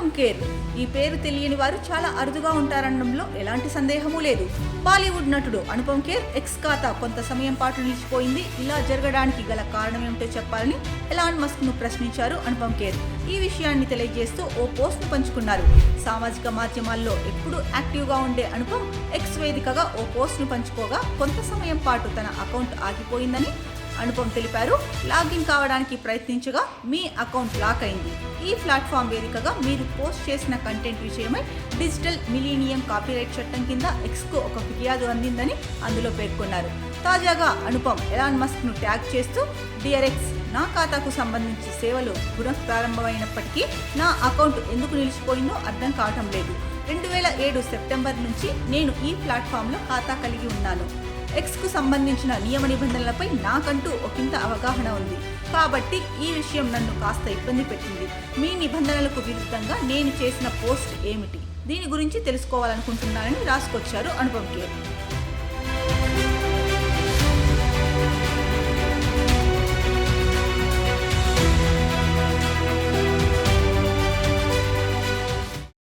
అనుపమ్ ఖేర్. ఈ పేరు తెలియని వారు చాలా అరుదుగా ఉంటారనడంలో ఎలాంటి సందేహమూ లేదు. బాలీవుడ్ నటుడు అనుపమ్ ఖేర్ ఎక్స్ ఖాతా కొంత సమయం పాటు నిలిచిపోయింది. ఇలా జరగడానికి గల కారణం ఏమిటో చెప్పాలని ఎలాన్ మస్క్ ను ప్రశ్నించారు అనుపమ్ ఖేర్. ఈ విషయాన్ని తెలియజేస్తూ ఓ పోస్ట్ ను పంచుకున్నారు. సామాజిక మాధ్యమాల్లో ఎప్పుడూ యాక్టివ్ గా ఉండే అనుపమ్ ఎక్స్ వేదికగా ఓ పోస్ట్ ను పంచుకోగా కొంత సమయం పాటు తన అకౌంట్ ఆగిపోయిందని అనుపమ్ తెలిపారు. లాగిన్ కావడానికి ప్రయత్నించగా మీ అకౌంట్ లాక్ అయింది. ఈ ప్లాట్ఫామ్ వేదికగా మీరు పోస్ట్ చేసిన కంటెంట్ విషయమై డిజిటల్ మిలీనియం కాపీరైట్ చట్టం కింద ఎక్స్కు ఒక ఫిర్యాదు అందిందని అందులో పేర్కొన్నారు. తాజాగా అనుపమ్ ఎలాన్ మస్క్ ను ట్యాగ్ చేస్తూ డియర్ ఎక్స్, నా ఖాతాకు సంబంధించి సేవలు పునఃప్రారంభమైనప్పటికీ నా అకౌంట్ ఎందుకు నిలిచిపోయిందో అర్థం కావటం లేదు. 2007 సెప్టెంబర్ నుంచి నేను ఈ ప్లాట్ఫామ్లో ఖాతా కలిగి ఉన్నాను. ఎక్స్కు సంబంధించిన నియమ నిబంధనలపై నాకంటూ ఒకంత అవగాహన ఉంది. కాబట్టి ఈ విషయం నన్ను కాస్త ఇబ్బంది పెట్టింది. మీ నిబంధనలకు విరుద్ధంగా నేను చేసిన పోస్ట్ ఏమిటి, దీని గురించి తెలుసుకోవాలనుకుంటున్నానని రాసుకొచ్చారు అనుపమ్ ఖేర్.